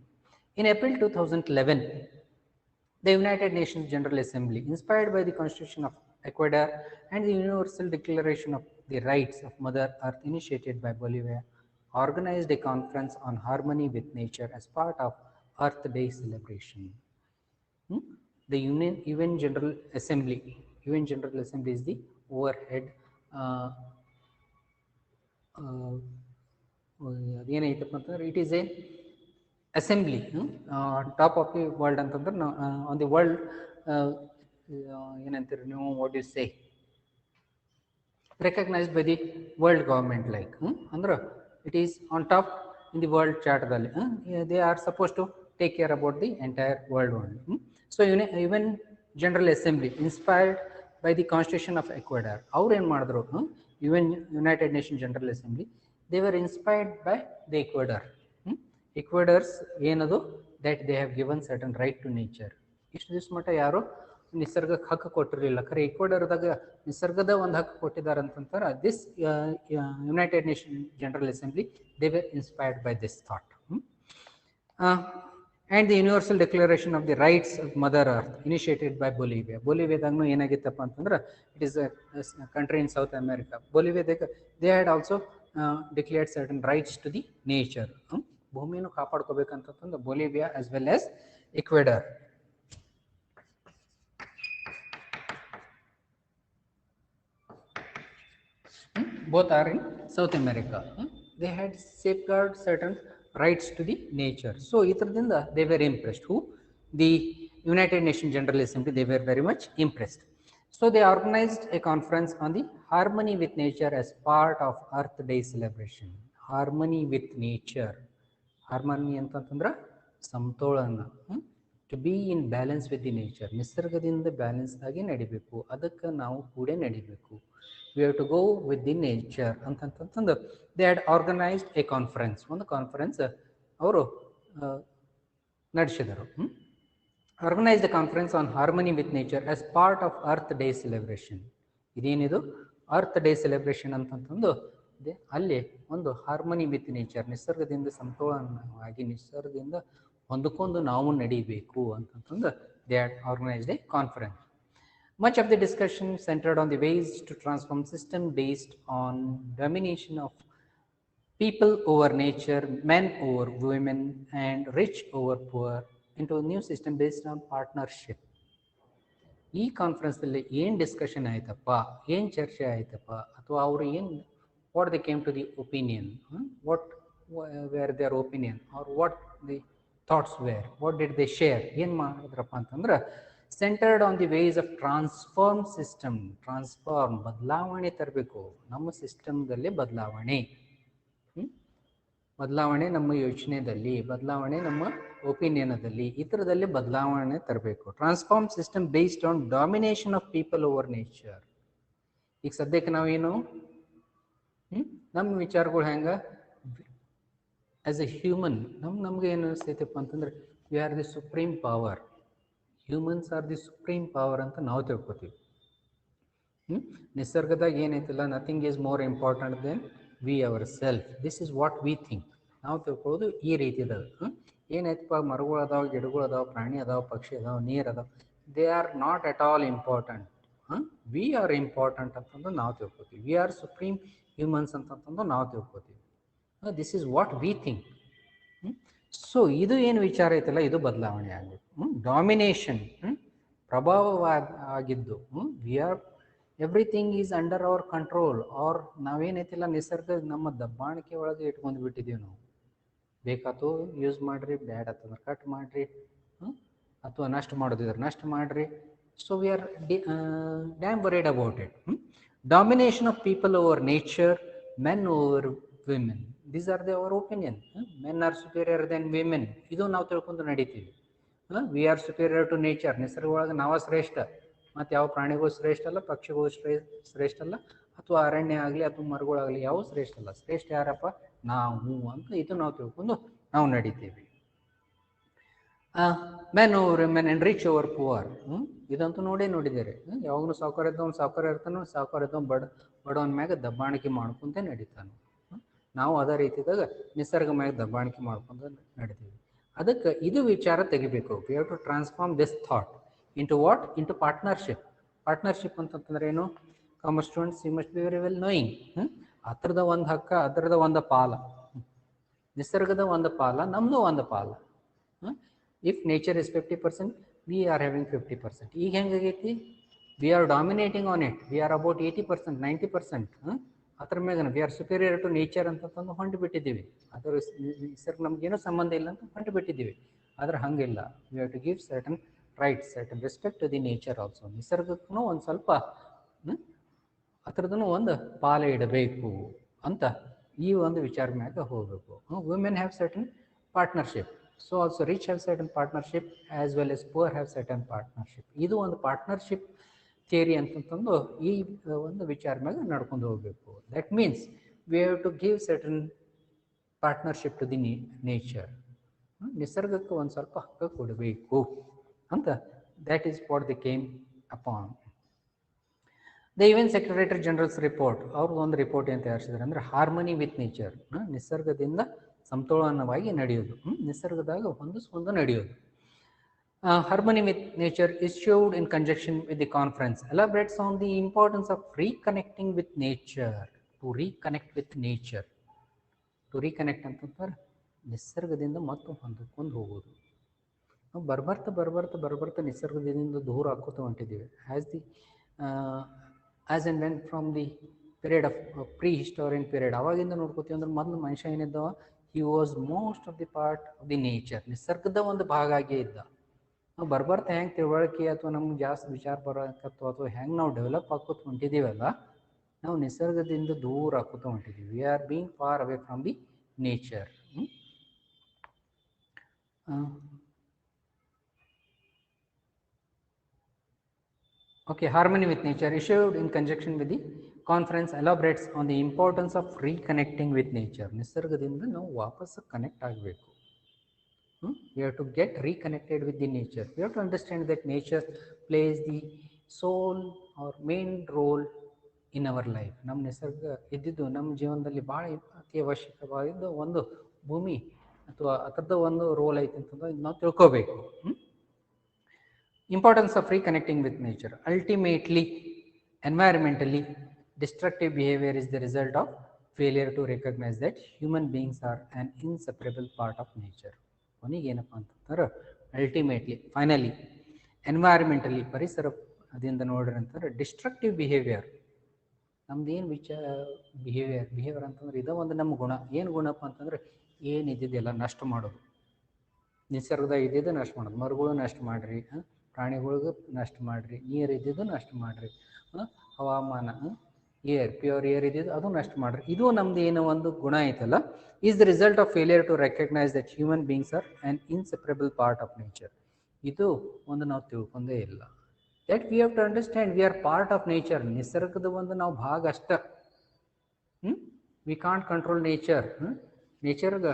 In April 2011, the United Nations General Assembly, inspired by the Constitution of Ecuador and the Universal Declaration of the Rights of Mother Earth initiated by Bolivia, organized a conference on harmony with nature as part of Earth Day celebration. The UN General Assembly is the overhead ಏನೈತಪ್ಪ ಅಂತಂದ್ರೆ it is a assembly top of the world ಅಂತಂದ್ರೆ ಆನ್ ದಿ ವರ್ಲ್ಡ್ ಏನಂತೀರಿ ನೀವು, what you say, recognized by the world government, like ಅಂದ್ರೆ it is on top in the world chartದಲ್ಲಿ. They are supposed to take care about the entire world only. So even General Assembly inspired by the Constitution of Ecuador, ಅವ್ರು ಏನು ಮಾಡಿದ್ರು, United Nations General Assembly, they were inspired by the Ecuador. Ecuador's ಏನದು, that they have given certain right to nature. ಇಷ್ಟು ದಿವಸ ಮಟ್ಟ ಯಾರು ನಿಸರ್ಗಕ್ಕೆ ಹಕ್ಕು ಕೊಟ್ಟಿರಲಿಲ್ಲ. ಖರೆ ಇಕ್ವೆಡರ್ದಾಗ ನಿಸರ್ಗದ ಒಂದು ಹಕ್ಕು ಕೊಟ್ಟಿದ್ದಾರೆ ಅಂತಂತಾರೆ. This United Nation General Assembly, they were inspired by this thought. And the Universal Declaration of the Rights of Mother Earth initiated by Bolivia. ಬೊಲಿವಿಯಾದಾಗೂ ಏನಾಗಿತ್ತಪ್ಪ ಅಂತಂದ್ರೆ it is a country in South America. ಬೊಲಿವಿಯಾದಾಗ they had also declared certain rights to the nature. ಭೂಮಿಯನ್ನು ಕಾಪಾಡ್ಕೋಬೇಕಂತಂದು Bolivia as well as Ecuador. Both are in South America. They had safeguarded certain rights to the nature. So ಇದರಿಂದ they were impressed. Who? The United Nations General Assembly, they were very much impressed. So they organized a conference on the harmony with nature as part of Earth Day celebration. Harmony with nature. Harmony ಅಂತಂದ್ರೆ ಸಮತೋಲನ. To be in balance with the nature, ನಿಸರ್ಗದಿಂದ ಬ್ಯಾಲೆನ್ಸ್ ಆಗಿ ನಡಿಬೇಕು, ಅದಕ್ಕೆ ನಾವು ಕೂಡ ನಡಿಬೇಕು. We have to go with the nature ಅಂತಂತಂದು they had organised a conference, ಒಂದು ಕಾನ್ಫರೆನ್ಸ್ ಅವರು ನಡೆಸಿದರು. Organise the conference on harmony with nature as part of Earth Day celebration. ಇದೇನಿದು ಅರ್ತ್ ಡೇ ಸೆಲೆಬ್ರೇಷನ್ ಅಂತಂತಂದು ಅಲ್ಲಿ ಒಂದು ಹಾರ್ಮನಿ ವಿತ್ ನೇಚರ್, ನಿಸರ್ಗದಿಂದ ಸಮತೋಲನವಾಗಿ ನಿಸರ್ಗದಿಂದ ಹೊಂದಿಕೊಂಡು ನಾವು ನಡಿಬೇಕು ಅಂತಂತಂದು they had organised a conference. Much of the discussion centered on the ways to transform system based on domination of people over nature, men over women, and rich over poor into a new system based on partnership. ಈ ಕಾನ್ಫರೆನ್ಸಲ್ಲಿ ಏನು ಡಿಸ್ಕಷನ್ ಆಯ್ತಪ್ಪ, ಏನು ಚರ್ಚೆ ಆಯ್ತಪ್ಪ, ಅಥವಾ ಅವರು ಏನು what they came to the opinion, what were their opinion are what the thoughts were, what did they share, ಏನು ಮಾಡಿದ್ರಪ್ಪ ಅಂತಂದ್ರೆ centred on the ways of transform system. Transform ಬದಲಾವಣೆ ತರಬೇಕು, ನಮ್ಮ ಸಿಸ್ಟಮ್ದಲ್ಲಿ ಬದಲಾವಣೆ, ಬದಲಾವಣೆ ನಮ್ಮ ಯೋಚನೆಯಲ್ಲಿ, ಬದಲಾವಣೆ ನಮ್ಮ ಒಪಿನಿಯನದಲ್ಲಿ, ಈ ಥರದಲ್ಲಿ ಬದಲಾವಣೆ ತರಬೇಕು. Transform system based on domination of people over nature. ಈಗ ಸದ್ಯಕ್ಕೆ ನಾವೇನು ನಮ್ಮ ವಿಚಾರಗಳು ಹೆಂಗೆ ಆ್ಯಸ್ ಎ ಹ್ಯೂಮನ್ ನಮ್ಗೆ ಏನು ಅನಿಸ್ತೈತಪ್ಪ ಅಂತಂದ್ರೆ we are the supreme power, humans are the supreme power ಅಂತ ನಾವು ತಿಳ್ಕೊತೀವಿ. ನಿಸರ್ಗದಾಗ ಏನೈತಿಲ್ಲ, nothing is more important than we our self, this is what we think. ನಾವು ತಿಳ್ಕೊಳ್ಳೋದು ಈ ರೀತಿದಾಗ. ಏನಾಯ್ತಪ್ಪ, ಮರಗಳು ಅದಾವ, ಗಿಡಗಳು ಅದಾವ, ಪ್ರಾಣಿ ಅದಾವ, ಪಕ್ಷಿ ಅದಾವ, ನೀರು ಅದಾವ, they are not at all important. We are important ಅಂತಂದು ನಾವು ತಿಳ್ಕೊತೀವಿ. ವಿ ಆರ್ ಸುಪ್ರೀಂ ಹ್ಯೂಮನ್ಸ್ ಅಂತಂದು ನಾವು ತಿಳ್ಕೊತೀವಿ. This is what we think. So ಇದು ಏನು ವಿಚಾರ ಐತಲ್ಲ, ಇದು ಬದಲಾವಣೆ ಆಗಬೇಕು. ಡಾಮಿನೇಷನ್ ಪ್ರಭಾವವಾಗಿದ್ದು, we are everything is under our control, or ನಾವೇನೈತಿಲ್ಲ ನಿಸರ್ಗ ನಮ್ಮ ದಬ್ಬಾಣಿಕೆ ಒಳಗೆ ಇಟ್ಕೊಂಡು ಬಿಟ್ಟಿದ್ದೀವಿ ನಾವು. ಬೇಕಾತು ಯೂಸ್ ಮಾಡಿರಿ, ಬ್ಯಾಡ್ ಆತಂದ್ರೆ ಕಟ್ ಮಾಡಿರಿ, ಅಥವಾ ನಷ್ಟ ಮಾಡೋದಿದ್ರೆ ನಷ್ಟ ಮಾಡಿರಿ. So we are damn worried about it. Domination of people over nature, men over women, these are the our opinion. Men are superior than women, ಇದು ನಾವು ತಿಳ್ಕೊಂಡು ನಡೀತೀವಿ. We are superior to nature, ನಿಸರ್ಗ ಒಳಗೆ ನಾವ ಶ್ರೇಷ್ಠ, ಮತ್ತು ಯಾವ ಪ್ರಾಣಿಗಳು ಶ್ರೇಷ್ಠ ಅಲ್ಲ, ಪಕ್ಷಿಗಳು ಶ್ರೇಷ್ಠ ಅಲ್ಲ, ಅಥವಾ ಅರಣ್ಯ ಆಗಲಿ ಅಥವಾ ಮರಗಳಾಗಲಿ ಯಾವ ಶ್ರೇಷ್ಠ ಅಲ್ಲ, ಶ್ರೇಷ್ಠ ಯಾರಪ್ಪ, ನಾವು ಅಂತ ಇದು ನಾವು ತಿಳ್ಕೊಂಡು ನಾವು ನಡೀತೀವಿ. Men over men and rich over poor, ಇದಂತೂ ನೋಡಿದ್ದೀರಿ. ಯಾವಾಗಲೂ ಸಾವುಕಾರ ಇದ್ದವನು ಸಾವುಕಾರ ಇರ್ತಾನೆ, ಸಾವುಕಾರ ಇದ್ದವನು ಬಡವನ ಮ್ಯಾಗ ದಬ್ಬಾಣಿಕೆ ಮಾಡ್ಕೊಂತ ನಡೀತಾನೆ. ನಾವು ಅದೇ ರೀತಿದಾಗ ನಿಸರ್ಗ ಮ್ಯಾಗ ದಬ್ಬಾಣಿಕೆ ಮಾಡ್ಕೊಂಡು ನಡೀತೀವಿ. ಅದಕ್ಕೆ ಇದು ವಿಚಾರ ತೆಗಿಬೇಕು. We have to transform this thought into what, into partnership. Partnership ಅಂತಂತಂದ್ರೆ ಏನು? Commerce students you must be very well knowing. ಅದರದ ಒಂದು ಹಕ್ಕ, ಅದರದ ಒಂದು ಪಾಲ, ನಿಸರ್ಗದ ಒಂದು ಪಾಲ, ನಮ್ಮದು ಒಂದು ಪಾಲ. If nature is 50%, we are having 50%. ಈಗ ಹೆಂಗಾಗೈತಿ, we are dominating on it, we are about 80%, 90%. ಅದ್ರ ಮ್ಯಾಗ we are superior to nature ಅಂತಂದು ಹೊಂಟು ಬಿಟ್ಟಿದ್ದೀವಿ. ಅದರ ನಿಸರ್ಗ ನಮ್ಗೇನೂ ಸಂಬಂಧ ಇಲ್ಲ ಅಂತ ಹೊಂಟು ಬಿಟ್ಟಿದ್ದೀವಿ. ಆದ್ರೆ ಹಂಗಿಲ್ಲ. We have to give certain rights, certain respect to the nature also. ನಿಸರ್ಗಕ್ಕೂ ಒಂದು ಸ್ವಲ್ಪ ಅದರದೂ ಒಂದು ಪಾಲ ಇಡಬೇಕು ಅಂತ ಈ ಒಂದು ವಿಚಾರ ಮ್ಯಾಗ ಹೋಗಬೇಕು. Women have certain partnership, so also rich have certain partnership as well as poor have certain partnership. ಇದು ಒಂದು ಪಾರ್ಟ್ನರ್ಶಿಪ್ ಥಿಯರಿ ಅಂತಂತಂದು ಈ ಒಂದು ವಿಚಾರ ಮ್ಯಾಗ ನಡ್ಕೊಂಡು ಹೋಗಬೇಕು. That means we have to give certain partnership to the nature. ನಿಸರ್ಗಕ್ಕೆ ಒಂದು ಸ್ವಲ್ಪ ಹಕ್ಕ ಕೊಡಬೇಕು ಅಂತ, that is what the came upon. The UN secretary general's report, ಅವ್ರದ್ದು ಒಂದು ರಿಪೋರ್ಟ್ ಏನು ತಯಾರಿಸಿದ್ದಾರೆ ಅಂದರೆ ಹಾರ್ಮನಿ ವಿತ್ ನೇಚರ್, ನಿಸರ್ಗದಿಂದ ಸಮತೋಲನವಾಗಿ ನಡೆಯೋದು, ನಿಸರ್ಗದಾಗ ಹೊಂದಿಸ್ಕೊಂಡು ನಡೆಯೋದು. Harmony with nature issued in conjunction with the conference elaborates on the importance of reconnecting with nature. To reconnect with nature, to reconnect ಅಂತಂದ್ರೆ ನಿಸರ್ಗದಿಂದ ಮತ್ತು ಹೊಂದಿಕೊಂಡು ಹೋಗೋದು. ನಾವು ಬರ್ಬರ್ತಾ ನಿಸರ್ಗದಿಂದ ದೂರ ಹಾಕೋತ ಹೊಂಟಿದ್ದೀವಿ. As and when from the period of pre historian period, ಅವಾಗಿಂದ ನೋಡ್ಕೋತೀವಿ ಅಂದ್ರೆ ಮೊದಲು ಮನುಷ್ಯ ಏನಿದ್ದವ, he was most of the part of the nature, ನಿಸರ್ಗದ ಒಂದು ಭಾಗ ಆಗೇ ಇದ್ದ. ನಾವು ಬರ್ಬರ್ತಾ ಹೆಂಗೆ ತಿಳುವಳಿಕೆ ಅಥವಾ ನಮ್ಗೆ ಜಾಸ್ತಿ ವಿಚಾರ ಬರೋಕತ್ತು ಅಥವಾ ಹೆಂಗೆ ನಾವು ಡೆವಲಪ್ ಆಕೋತ ಹೊಂಟಿದ್ದೀವಲ್ಲ, ನಾವು ನಿಸರ್ಗದಿಂದ ದೂರ ಹಾಕೋತ ಹೊಂಟಿದ್ದೀವಿ. We are being far away from the nature. Okay, harmony with nature issued in conjunction with the conference elaborates on the importance of reconnecting with nature. ನಿಸರ್ಗದಿಂದ ನಾವು ವಾಪಸ್ ಕನೆಕ್ಟ್ ಆಗಬೇಕು. We have to get reconnected with the nature. We have to understand that nature plays the sole or main role in our life. ನಮ್ಮ ನಿಸರ್ಗ ಇದ್ದಿದ್ದು ನಮ್ಮ ಜೀವನದಲ್ಲಿ ಭಾಳ ಅತಿ ಅವಶ್ಯಕವಾಗಿದ್ದು ಒಂದು ಭೂಮಿ ಅಥವಾ ಅದರದ್ದು ಒಂದು ರೋಲ್ ಐತೆ ಅಂತಂದ್ರೆ ನಾವು ತಿಳ್ಕೋಬೇಕು. Importance of reconnecting with nature. Ultimately, environmentally, destructive behavior is the result of failure to recognize that human beings are an inseparable part of nature. ಕೊನೆಗೇನಪ್ಪ ಅಂತಂದ್ರೆ ಅಲ್ಟಿಮೇಟ್ಲಿ ಫೈನಲಿ ಎನ್ವೈರ್ಮೆಂಟಲಿ ಪರಿಸರದಿಂದ ನೋಡ್ರಿ ಅಂತಂದ್ರೆ ಡಿಸ್ಟ್ರಕ್ಟಿವ್ ಬಿಹೇವಿಯರ್ ನಮ್ದು ಏನು ಬಿಹೇವಿಯರ್ ಅಂತಂದ್ರೆ ಇದೋ ಒಂದು ನಮ್ಮ ಗುಣ. ಏನು ಗುಣಪ್ಪ ಅಂತಂದ್ರೆ ಏನಿದ್ದಿದ್ದೆಲ್ಲ ನಷ್ಟ ಮಾಡೋದು, ನಿಸರ್ಗದಾಗ ಇದ್ದಿದ್ದು ನಷ್ಟ ಮಾಡೋದು, ಮರಗಳು ನಷ್ಟ ಮಾಡಿರಿ, ಪ್ರಾಣಿಗಳಿಗೂ ನಷ್ಟ ಮಾಡಿರಿ, ನೀರು ಇದ್ದಿದ್ದು ನಷ್ಟ ಮಾಡಿರಿ, ಹವಾಮಾನ ಪ್ಯೂರ್ ಏರ್ ಇದ್ದಿದ್ದು ಅದು ನಷ್ಟ ಮಾಡಿರಿ. ಇದು ನಮ್ದು ಏನೋ ಒಂದು ಗುಣ ಐತಲ್ಲ, is the result of failure to recognise that human beings are an inseparable part of nature. ಇದು ಒಂದು ನಾವು ತಿಳ್ಕೊಂಡೇ ಇಲ್ಲ. That we have to understand we are part of nature. ನಿಸರ್ಗದ ಒಂದು ನಾವು ಭಾಗ ಅಷ್ಟ. We can't control nature. ನೇಚರ್ಗೆ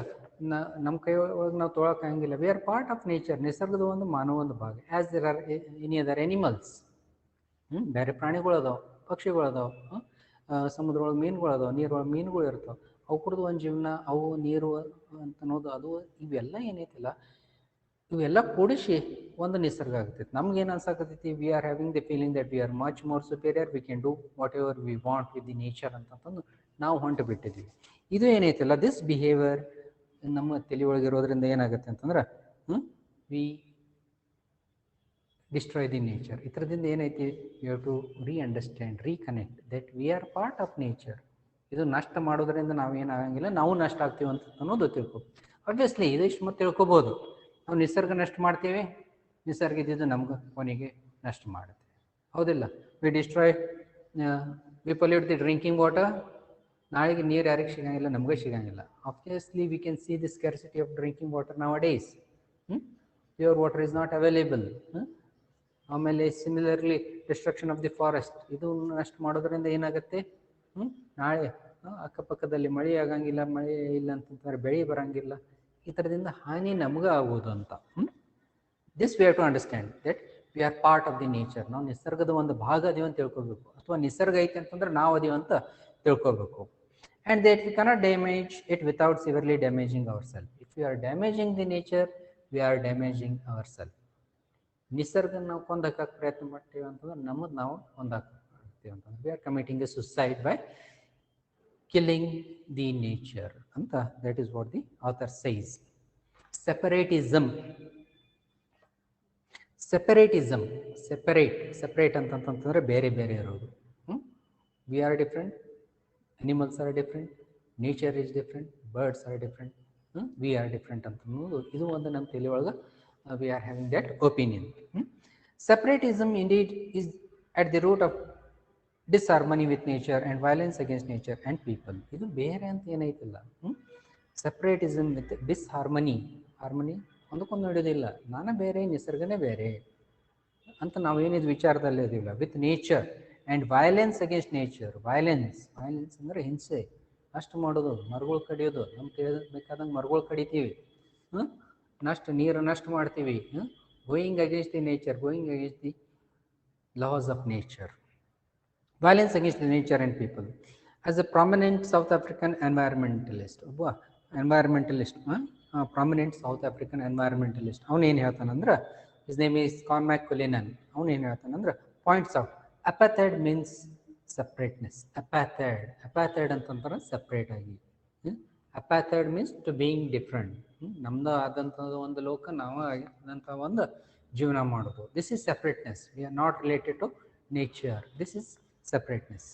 ನಮ್ಮ ಕೈ ಒಳಗೆ ನಾವು ತೊಗೊಳಕ್ಕಾಗಂಗಿಲ್ಲ. We are part of nature. ನಿಸರ್ಗದ ಒಂದು ಮಾನವ ಒಂದು ಭಾಗ. As there are any other animals. ಬೇರೆ ಪ್ರಾಣಿಗಳು ಅದಾವೆ, ಪಕ್ಷಿಗಳು ಅದಾವೆ, ಸಮುದ್ರ ಒಳಗೆ ಮೀನುಗಳು ಅದಾವೆ, ನೀರೊಳಗೆ ಮೀನುಗಳು ಇರ್ತಾವೆ. ಅವ್ರದ್ದು ಒಂದು ಜೀವನ, ಅವು ನೀರು ಅಂತ ಅನ್ನೋದು ಅದು ಇವೆಲ್ಲ ಏನೈತಿಲ್ಲ ಇವೆಲ್ಲ ಕೂಡಿಸಿ ಒಂದು ನಿಸರ್ಗ ಆಗ್ತೈತಿ. ನಮ್ಗೇನು ಅನ್ಸಾಕತ್ತೈತಿ, we are having the feeling that we are much more superior, we can do whatever we want with the nature ಅಂತಂದು ನಾವು ಹೊಂಟು ಬಿಟ್ಟಿದ್ದೀವಿ. ಇದು ಏನೈತಿಲ್ಲ ದಿಸ್ ಬಿಹೇವಿಯರ್ ನಮ್ಮ ತಲೆ ಒಳಗಿರೋದ್ರಿಂದ ಏನಾಗುತ್ತೆ ಅಂತಂದ್ರೆ ವಿ ಡಿಸ್ಟ್ರಾಯ್ ದಿ ನೇಚರ್. ಇದರದಿಂದ ಏನೈತಿ, you have to understand, reconnect that we are part of nature. ಇದು ನಷ್ಟ ಮಾಡೋದ್ರಿಂದ ನಾವೇನಾಗಂಗಿಲ್ಲ, ನಾವು ನಷ್ಟ ಆಗ್ತೀವಿ ಅಂತ ಅನ್ನೋದು ತಿಳ್ಕೊ. ಆಬ್ವಿಯಸ್ಲಿ ಇದಿಷ್ಟು ಮತ್ತೆ ತಿಳ್ಕೊಬೋದು. ನಾವು ನಿಸರ್ಗ ನಷ್ಟ ಮಾಡ್ತೀವಿ, ನಿಸರ್ಗ ಇದ್ದಿದ್ದು ನಮ್ಗೆ ಕೊನೆಗೆ ನಷ್ಟ ಮಾಡುತ್ತೆ, ಹೌದಿಲ್ಲ? We destroy, we pollute the drinking water. ನಾಳೆಗೆ ನೀರು ಯಾರಿಗೆ ಸಿಗಂಗಿಲ್ಲ, ನಮಗೆ ಸಿಗಂಗಿಲ್ಲ. Obviously we can see the scarcity of drinking water nowadays. Pure water is not available. ಆಮೇಲೆ similarly destruction of the forest. ಇದು ನಷ್ಟ ಮಾಡೋದ್ರಿಂದ ಏನಾಗುತ್ತೆ, ನಾಳೆ ಅಕ್ಕಪಕ್ಕದಲ್ಲಿ ಮಳೆ ಆಗಂಗಿಲ್ಲ, ಮಳೆ ಇಲ್ಲ ಅಂತಂದ್ರೆ ಬೆಳೆ ಬರಂಗಿಲ್ಲ. ಈ ಥರದಿಂದ ಹಾನಿ ನಮ್ಗೆ ಆಗೋದು ಅಂತ. This we have to understand that we are part of the nature. ನಾವು ನಿಸರ್ಗದ ಒಂದು ಭಾಗ ಅದೀವಿ ಅಂತ ತಿಳ್ಕೊಬೇಕು, ಅಥವಾ ನಿಸರ್ಗ ಐತೆ ಅಂತಂದ್ರೆ ನಾವು ಅದೀವಿ ಅಂತ ತಿಳ್ಕೊಬೇಕು. And that we cannot damage it without severely damaging our self. If you are damaging the nature, we are damaging our self. ನಿಸರ್ಗ ನಾವು ಕೊಂದಾಕಕ್ಕೆ ಪ್ರಯತ್ನ ಮಾಡ್ತೀವಿ ಅಂತಂದ್ರೆ ನಮ್ಮದು ನಾವು ಕೊಂದಾಕ್ತೀವಿ ಅಂತಂದ್ರೆ we R committing A suicide by killing the nature ಅಂತ. that is what the author says. separatism separate ಅಂತಂತಂದ್ರೆ ಬೇರೆ ಬೇರೆ ಇರೋದು. we are different, animals are different, nature is different, birds are different, we are different ಅಂತ ಅನ್ನೋದು ಇದು ಒಂದು ನಮ್ಮ ತಲೆ ಒಳಗೆ we are having that opinion. Separatism indeed is at the root of disharmony with nature and violence against nature and people. ಇದು ಬೇರೆ ಅಂತ ಏನೈತಿಲ್ಲ. ಸೆಪ್ರೇಟಿಸಮ್ ವಿತ್ ಡಿಸ್ಹಾರ್ಮನಿ, ಹಾರ್ಮನಿ ಒಂದಕ್ಕೊಂದು ನಡೆಯೋದಿಲ್ಲ. ನಾನು ಬೇರೆ, ನಿಸರ್ಗನೇ ಬೇರೆ ಅಂತ ನಾವೇನಿದು ವಿಚಾರದಲ್ಲಿ ಇದಿಲ್ಲ. With nature and violence against nature. Violence ಅಂದರೆ ಹಿಂಸೆ, ನಷ್ಟ ಮಾಡೋದು, ಮರಗಳು ಕಡಿಯೋದು. ನಮ್ಮ ಬೇಕಾದಂಗೆ ಮರಗಳು ಕಡಿತೀವಿ, ನೀರು ನಷ್ಟ ಮಾಡ್ತೀವಿ. Going against the nature, going against the laws of nature. Violence against the nature and people. As a prominent South African environmentalist, prominent South African environmentalist, ಅವನು ಏನು ಹೇಳ್ತಾನಂದ್ರೆ, his name is Cormac Cullinan. ಅವನು ಏನು ಹೇಳ್ತಾನಂದ್ರೆ, points out apartheid means separateness. apartheid ಅಂತಂದ್ರೆ ಸಪ್ರೇಟ್ ಆಗಿ. apartheid means to being different. ನಮ್ದು ಆದಂಥ ಒಂದು ಲೋಕ, ನಾವು ಆದಂಥ ಒಂದು ಜೀವನ ಮಾಡೋದು. This is separateness. We are not related to nature. This is separateness.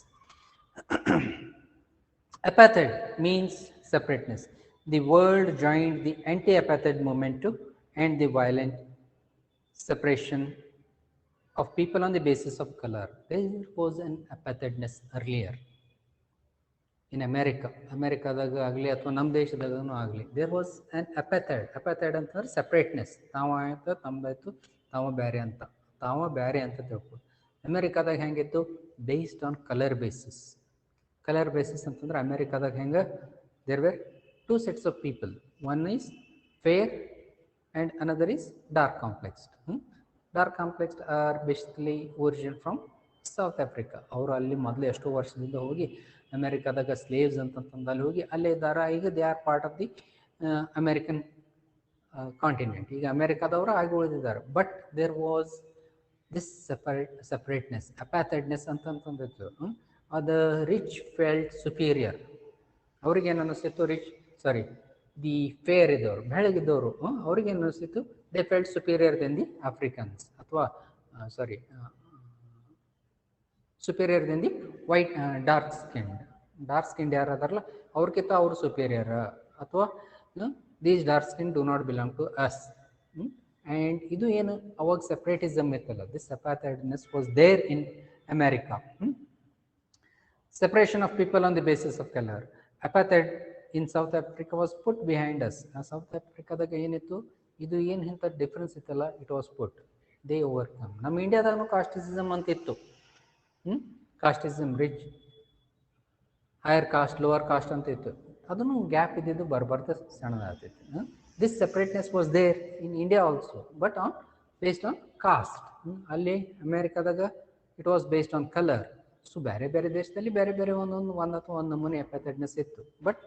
Apartheid means separateness. The world joined the anti-apartheid movement to end the violent separation of people on the basis of color. There was an apartheidness earlier in America. ಅಮೆರಿಕಾದಾಗ ಆಗಲಿ ಅಥವಾ ನಮ್ಮ ದೇಶದಾಗೂ ಆಗಲಿ, ದೇರ್ ವಾಸ್ ಆ್ಯನ್ ಅಪಾಥೈಡ್ ಅಂತಂದ್ರೆ ಸಪ್ರೇಟ್ನೆಸ್. ತಾವು ಆಯಿತು, ತಮ್ಮದಾಯ್ತು, ತಾವು ಬೇರೆ ಅಂತ ತಿಳ್ಕೊಂಡು. ಅಮೆರಿಕಾದಾಗ ಹೆಂಗಿತ್ತು based on colour basis. Colour basis ಅಂತಂದ್ರೆ ಅಮೆರಿಕಾದಾಗ ಹೆಂಗೆ there were 2 sets of people. One is fair and another is dark complexed. Dark complexed are basically origin from south Africa. ಅವರು ಅಲ್ಲಿ ಮೊದಲು ಎಷ್ಟೋ ವರ್ಷದಿಂದ ಹೋಗಿ ಅಮೆರಿಕಾದಾಗ ಸ್ಲೇವ್ಸ್ ಅಂತಂದು ಅಲ್ಲಿ ಹೋಗಿ ಅಲ್ಲೇ ಇದ್ದಾರೆ. ಈಗ they are part of the American continent. ಈಗ ಅಮೆರಿಕಾದವರು ಆಗಿ ಉಳಿದಿದ್ದಾರೆ. But there was this separateness, apartheidness ಅಂತಂದಿತ್ತು. ಅದು ರಿಚ್ ಫೆಲ್ಟ್ ಸುಪೀರಿಯರ್. ಅವ್ರಿಗೇನು ಅನ್ನಿಸ್ತಿತ್ತು ದಿ ಫೇರ್ ಇದ್ದವರು, ಬೆಳಗಿದ್ದವರು, ಅವ್ರಿಗೇನು ಅನ್ನಿಸ್ತಿತ್ತು they felt superior than the Africans, ಅಥವಾ superior than the white dark skin ಯಾರು ಅದಾರಲ್ಲ ಅವ್ರಿಗಿಂತ ಅವರು ಸುಪೀರಿಯರ್, ಅಥವಾ these dark skin do not belong to us. And ಇದು ಏನು ಅವಾಗ ಸೆಪ್ರೇಟಿಸಮ್ ಇತ್ತಲ್ಲ, this apartheidness was there in America. Separation of people on the basis of color. Apartheid in South Africa was put behind us. South Africa ದಾಗ ಏನಿತ್ತು, ಇದು ಏನು ಇಂಥ ಡಿಫ್ರೆನ್ಸ್ ಇತ್ತಲ್ಲ, it was put, they overcome. ನಮ್ಮ ಇಂಡಿಯಾದಾಗೂ ಕಾಸ್ಟಿಸಿಸಮ್ ಅಂತ ಇತ್ತು. Casteism, rich higher caste lower caste ಅಂತ ಇತ್ತು. ಅದನ್ನು ಗ್ಯಾಪ್ ಇದ್ದಿದ್ದು ಬರ್ಬರ್ತಾ ಸಣ್ಣದಾಗ್ತಿತ್ತು. This separateness was there in India also, but on based on caste. ಅಲ್ಲಿ ಅಮೇರಿಕಾದಾಗ it was based on colour. So ಬೇರೆ ಬೇರೆ ದೇಶದಲ್ಲಿ ಬೇರೆ ಬೇರೆ ಒಂದು ಅಥವಾ ಒಂದು ನಮೂನೆ ಅಪಾಥೈಡ್ನೆಸ್ ಇತ್ತು. But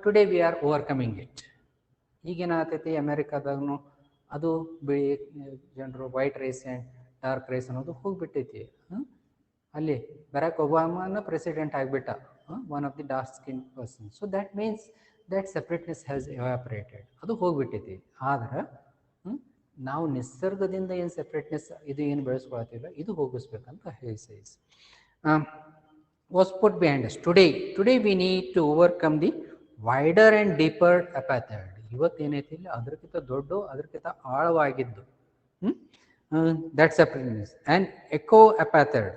today we are overcoming it. ಈಗೇನಾಗ್ತೈತಿ ಅಮೇರಿಕಾದಾಗೂ ಅದು ಬಿಳಿ ಜನರು, white race and dark race ಅನ್ನೋದು ಹೋಗಿಬಿಟ್ಟೈತಿ. ಅಲ್ಲಿ ಬರಾಕ್ ಒಬಾಮಾನ ಪ್ರೆಸಿಡೆಂಟ್ ಆಗಿಬಿಟ್ಟ, one of the dark skin person. So that means that separateness has evaporated, ಅದು ಹೋಗಿಬಿಟ್ಟೈತಿ. ಆದ್ರೆ ನಾವು ನಿಸರ್ಗದಿಂದ ಏನು ಸೆಪ್ರೇಟ್ನೆಸ್ ಇದು ಏನು ಬೆಳೆಸ್ಕೊಳ್ತೀವಿ ಇದು ಹೋಗಿಸ್ಬೇಕಂತ ಹೇಳಿ size was put behind us. Today we need to overcome the wider and deeper apartheid. ಇವತ್ತೇನೈತಿ ಇಲ್ಲ ಅದಕ್ಕಿಂತ ದೊಡ್ಡ, ಅದಕ್ಕಿಂತ ಆಳವಾಗಿದ್ದು that separateness and echo apartheid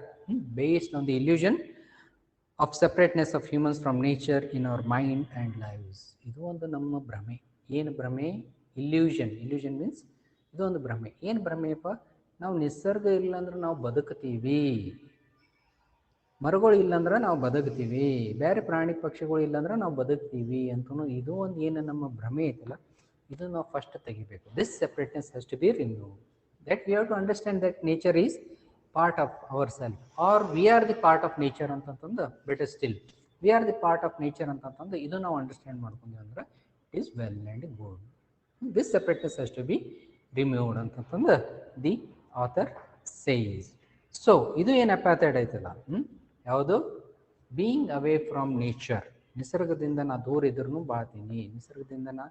based on the illusion of separateness of humans from nature in our mind and lives. ಇದು ಒಂದು ನಮ್ಮ ಭ್ರಮೆ. ಏನು ಭ್ರಮೆ? ಇಲ್ಯೂಷನ್ ಮೀನ್ಸ್ ಇದು ಒಂದು ಭ್ರಮೆ. ಏನು ಭ್ರಮೆಯಪ್ಪ? ನಾವು ನಿಸರ್ಗ ಇಲ್ಲ ಅಂದ್ರೆ ನಾವು ಬದುಕ್ತೀವಿ, ಮರಗಳು ಇಲ್ಲಾಂದ್ರೆ ನಾವು ಬದುಕ್ತೀವಿ, ಬೇರೆ ಪ್ರಾಣಿ ಪಕ್ಷಿಗಳು ಇಲ್ಲಾಂದ್ರೆ ನಾವು ಬದುಕ್ತೀವಿ ಅಂತನೂ ಇದು ಒಂದು ಏನು ನಮ್ಮ ಭ್ರಮೆ ಐತಲ್ಲ, ಇದು ನಾವು ಫಸ್ಟ್ ತೆಗಿಬೇಕು. This separateness has to be removed. That we have to understand that nature is part of our self, or we are the part of nature ಅಂತಂತಂದು, better still we are the part of nature ಅಂತಂತಂದು ಇದು ನಾವು ಅಂಡರ್ಸ್ಟ್ಯಾಂಡ್ ಮಾಡ್ಕೊಂಡ್ವಿ ಅಂದ್ರೆ it is well and good. This separateness has to be removed ಅಂತಂತಂದು ದಿ ಆಥರ್ ಸೇಸ್. ಸೊ ಇದು ಏನು ಅಪಾಥೈಡ್ ಐತಲ್ಲ, ಯಾವುದು? Being away from nature. ನಿಸರ್ಗದಿಂದ ನಾ ದೂರ ಇದ್ರೂ ಬಾಳ್ತೀನಿ, ನಿಸರ್ಗದಿಂದ ನಾ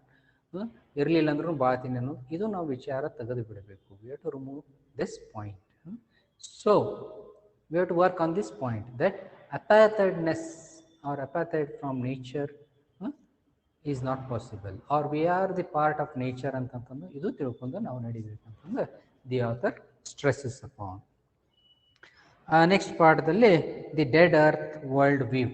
ಇರಲಿಲ್ಲ ಅಂದ್ರೂ ಬಾಳ್ತೀನಿ ಅನ್ನೋದು ಇದು ನಾವು ವಿಚಾರ ತೆಗೆದು ಬಿಡಬೇಕು. We have to remove this point. So we have to work on this point that apartheidness or apartheid from nature is not possible, or we are the part of nature ಅಂತಂತಂದು ಇದು ತಿಳ್ಕೊಂಡು ನಾವು ನಡಿಬೇಕಂತಂದು the author stresses upon. Next ಪಾಠದಲ್ಲಿ the dead earth world view.